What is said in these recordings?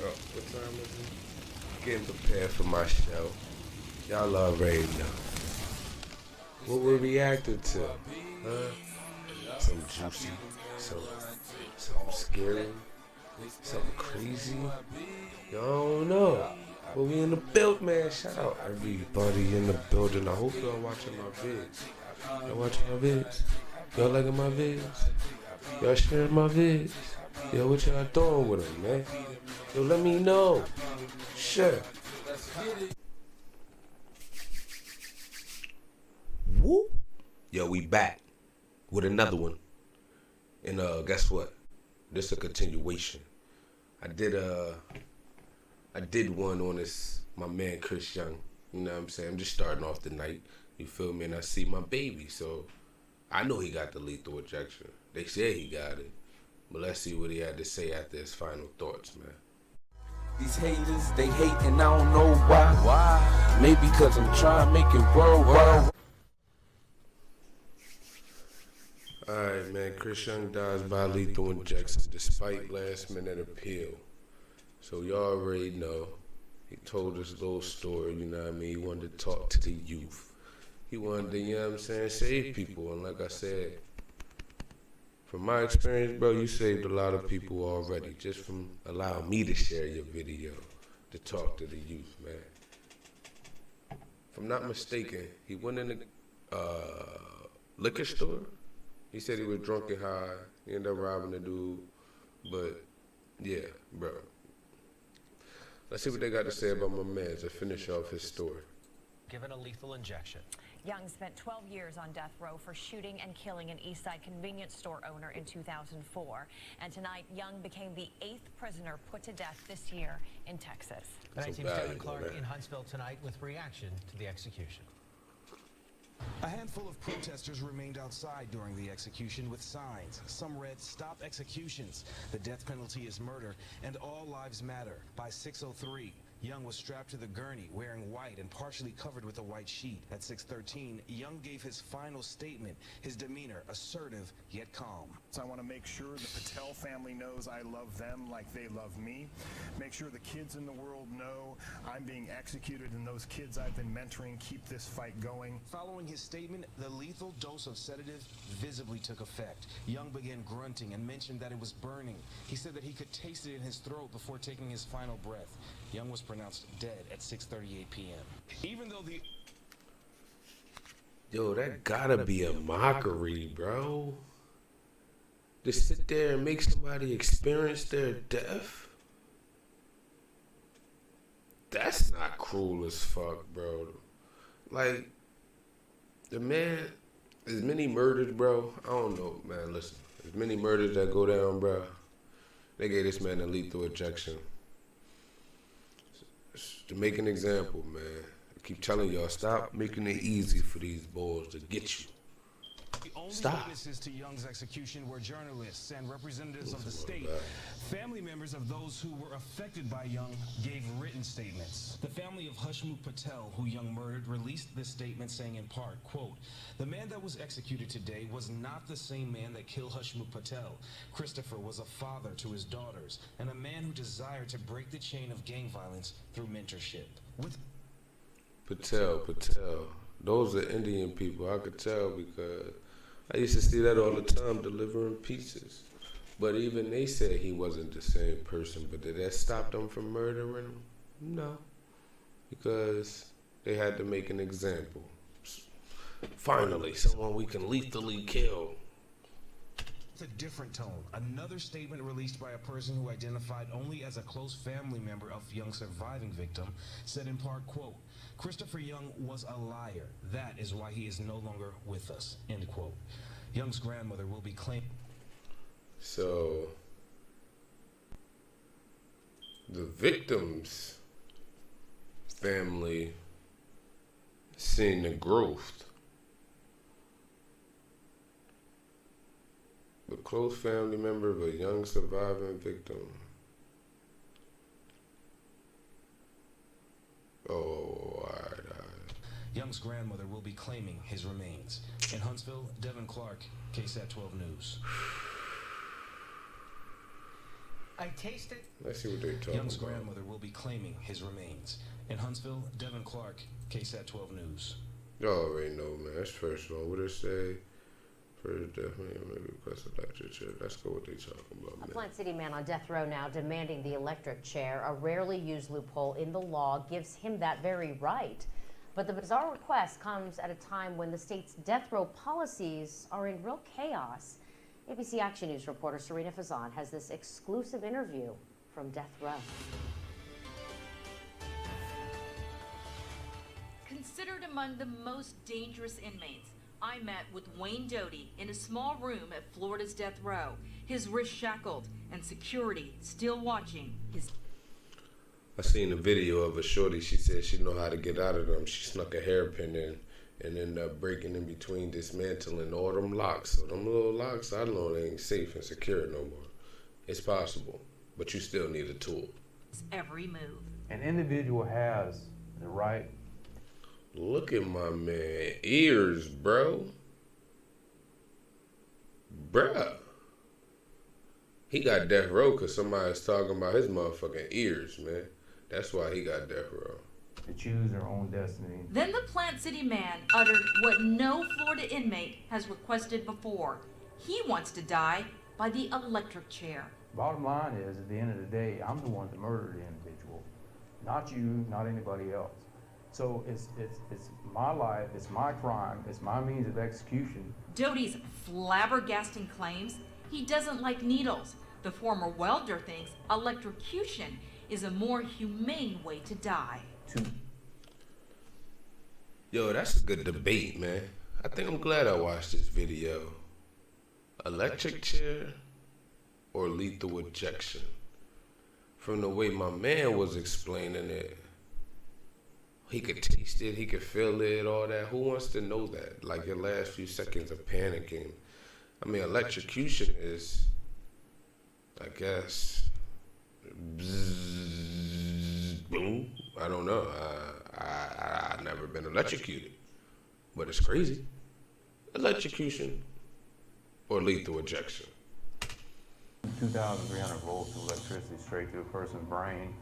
Oh, what time is it? Getting prepared for my show. Y'all already know. What we're reacting to? Huh? Some juicy, something scary, something crazy. Y'all don't know. But we in the build, man. Shout out everybody in the building. I hope y'all watching my vids. Y'all watching my vids? Y'all liking my vids? Y'all sharing my vids? Yo, what y'all doing with them, man? Yo, let me know. Sure. Whoop. Yo, we back with another one. And guess what? This is a continuation. I did one on this my man Chris Young. You know what I'm saying? I'm just starting off the night. You feel me? And I see my baby, so I know he got the lethal injection. They say he got it. But let's see what he had to say after his final thoughts, man. These haters, they hate and I don't know why. Why? Maybe because I'm trying to make it worldwide. Alright, man. Chris Young dies by lethal injection despite last minute appeal. So y'all already know. He told us a little story, you know what I mean? He wanted to talk to the youth. He wanted to, you know what I'm saying, save people. And like I said, from my experience, bro, you saved a lot of people already just from allowing me to share your video to talk to the youth, man. If I'm not mistaken, he went in the liquor store. He said he was drunk and high. He ended up robbing the dude. But, yeah, bro. Let's see what they got to say about my man to finish off his story. Given a lethal injection. Young spent 12 years on death row for shooting and killing an Eastside convenience store owner in 2004. And tonight, Young became the 8th prisoner put to death this year in Texas. The 19's Devin Clark in Huntsville tonight with reaction to the execution. A handful of protesters remained outside during the execution with signs. Some read, "Stop executions. The death penalty is murder, and all lives matter." By 6:03, Young was strapped to the gurney, wearing white and partially covered with a white sheet. At 6:13, Young gave his final statement, his demeanor assertive yet calm. So I want to make sure the Patel family knows I love them like they love me. Make sure the kids in the world know I'm being executed and those kids I've been mentoring keep this fight going. Following his statement, the lethal dose of sedative visibly took effect. Young began grunting and mentioned that it was burning. He said that he could taste it in his throat before taking his final breath. Young was pronounced dead at 6:38 p.m. Even though the... Yo, that gotta be a mockery, bro. To sit there and make somebody experience their death? That's not cruel as fuck, bro. Like, the man, as many murders, bro, I don't know, man, listen. As many murders that go down, bro, they gave this man a lethal injection. To make an example, man. I keep telling y'all, stop making it easy for these boys to get you. The only Stop. witnesses to Young's execution were journalists and representatives of the state. Family members of those who were affected by Young gave written statements. The family of Hushmu Patel, who Young murdered, released this statement saying in part, quote, "The man that was executed today was not the same man that killed Hushmu Patel. Christopher was a father to his daughters and a man who desired to break the chain of gang violence through mentorship." With Patel. Those are Indian people. I could tell because I used to see that all the time, delivering pizzas. But even they said he wasn't the same person. But did that stop them from murdering him? No. Because they had to make an example. Finally, someone we can lethally kill. a different tone. Another statement released by a person who identified only as a close family member of Young's surviving victim said in part, quote, "Christopher Young was a liar. That is why he is no longer with us," end quote. Young's grandmother will be claiming. So, the victim's family seen the growth. The close family member of a young surviving victim. Oh, all right. Young's grandmother will be claiming his remains. In Huntsville, Devin Clark, KSAT 12 News. I tasted. Let's see what they talking Young's about. grandmother will be claiming his remains. In Huntsville, Devin Clark, KSAT 12 News. Y'all already know, man. That's first one. What it say? First, definitely request electric chair. Let's go what they talking about, A man. Plant City man on death row now demanding the electric chair. A rarely used loophole in the law gives him that very right. But the bizarre request comes at a time when the state's death row policies are in real chaos. ABC Action News reporter Serena Fazan has this exclusive interview from death row. Considered among the most dangerous inmates, I met with Wayne Doty in a small room at Florida's death row, his wrist shackled and security still watching his. I seen a video of a shorty. She said she know how to get out of them. She snuck a hairpin in and ended up breaking in between, dismantling all them locks. So them little locks, I know they ain't safe and secure no more. It's possible, but you still need a tool. Every move. An individual has the right. Look at my man ears, bro. Bruh. He got death row because somebody's talking about his motherfucking ears, man. That's why he got death row. To choose their own destiny. Then the Plant City man uttered what no Florida inmate has requested before. He wants to die by the electric chair. Bottom line is, at the end of the day, I'm the one that murdered the individual, not you, not anybody else. So it's my life, it's my crime, it's my means of execution. Doty's flabbergasting claims he doesn't like needles. The former welder thinks electrocution is a more humane way to die. Yo, that's a good debate, man. I think I'm glad I watched this video. Electric chair or lethal injection? From the way my man was explaining it, he could taste it, he could feel it, all that. Who wants to know that? Like your last few seconds of panicking. I mean, electrocution is, I guess, bzzz, boom. I don't know. I've never been electrocuted, but it's crazy. Electrocution or lethal injection? 2,300 volts of electricity straight to a person's brain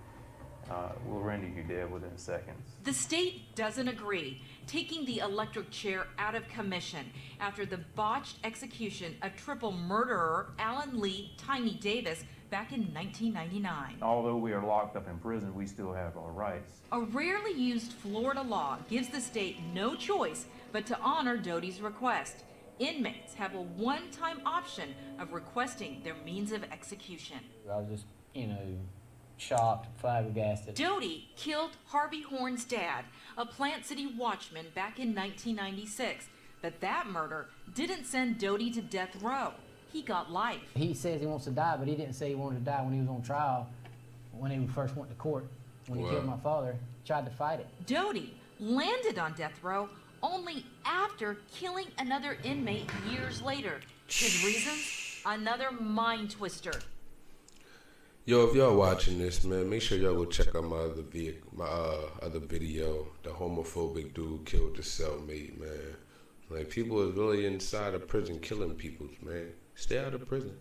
will render you dead within seconds. The state doesn't agree, taking the electric chair out of commission after the botched execution of triple murderer Alan Lee Tiny Davis back in 1999. Although we are locked up in prison, we still have our rights. A rarely used Florida law gives the state no choice but to honor Doty's request. Inmates have a one-time option of requesting their means of execution. I was just, shocked, flabbergasted. Doty killed Harvey Horn's dad, a Plant City watchman, back in 1996. But that murder didn't send Doty to death row. He got life. He says he wants to die, but he didn't say he wanted to die when he was on trial, when he first went to court. When he killed my father, tried to fight it. Doty landed on death row only after killing another inmate years later. His reasons? Another mind twister. Yo, if y'all watching this, man, make sure y'all go check out my other video. The homophobic dude killed the cellmate, man. Like, people is really inside of prison killing people, man. Stay out of prison.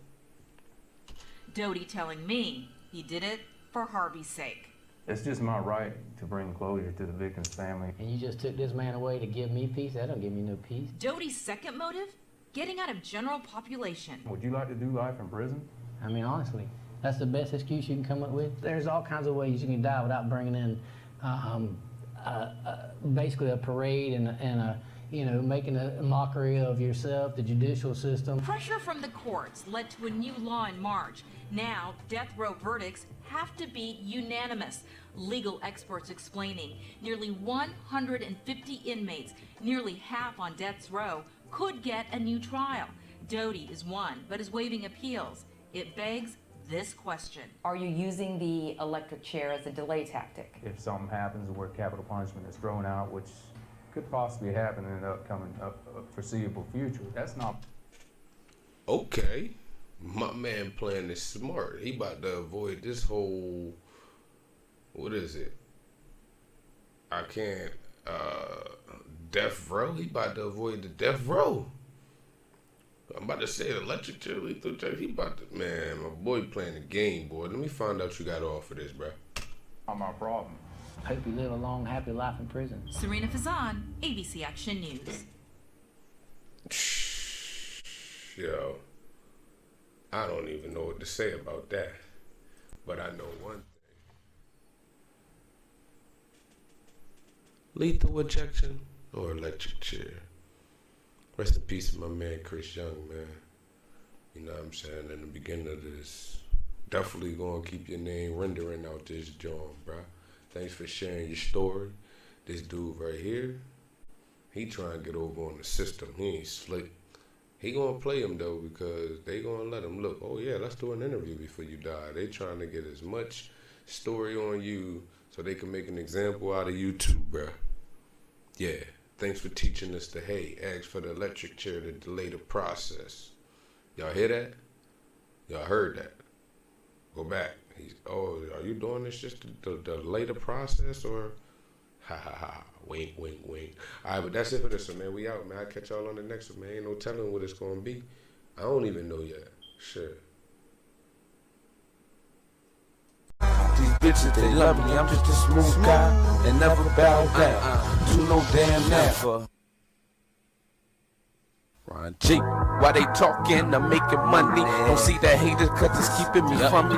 Doty telling me he did it for Harvey's sake. It's just my right to bring closure to the victim's family. And you just took this man away to give me peace? That don't give me no peace. Doty's second motive? Getting out of general population. Would you like to do life in prison? I mean, honestly, that's the best excuse you can come up with. There's all kinds of ways you can die without bringing in basically a parade and a making a mockery of yourself, the judicial system. Pressure from the courts led to a new law in March. Now, death row verdicts have to be unanimous. Legal experts explaining nearly 150 inmates, nearly half on death row, could get a new trial. Doty is one, but is waiving appeals. It begs this question. Are you using the electric chair as a delay tactic? If something happens where capital punishment is thrown out, which could possibly happen in the upcoming foreseeable future, that's not... Okay. My man playing this smart. He about to avoid this whole... What is it? I can't... death row? He about to avoid the death row. I'm about to say electric chair, lethal injection. He about to, man, my boy playing the game, boy. Let me find out you got off of this, bro. Not my problem. Hope you live a long, happy life in prison. Serena Fazan, ABC Action News. Yo, I don't even know what to say about that. But I know one thing. Lethal injection or electric chair? Rest in peace to my man Chris Young, man. You know what I'm saying? In the beginning of this, definitely gonna keep your name rendering out this joint, bro. Thanks for sharing your story. This dude right here, he trying to get over on the system. He ain't slick. He gonna play him though because they gonna let him look. Oh yeah, let's do an interview before you die. They trying to get as much story on you so they can make an example out of you too, bruh. Yeah, thanks for teaching us to, hey, ask for the electric chair to delay the process. Y'all hear that? Y'all heard that? Go back. Oh, are you doing this just to delay the process or? Ha ha ha. Wink, wink, wink. All right, but that's it for this one, man. We out, man. I'll catch y'all on the next one, man. Ain't no telling what it's going to be. I don't even know yet. Shit. These bitches, they love me. I'm just a smooth guy and never bow down. Do no damn never. Ron G, why they talking? I'm making money. Don't see that haters cause it's keeping me from me.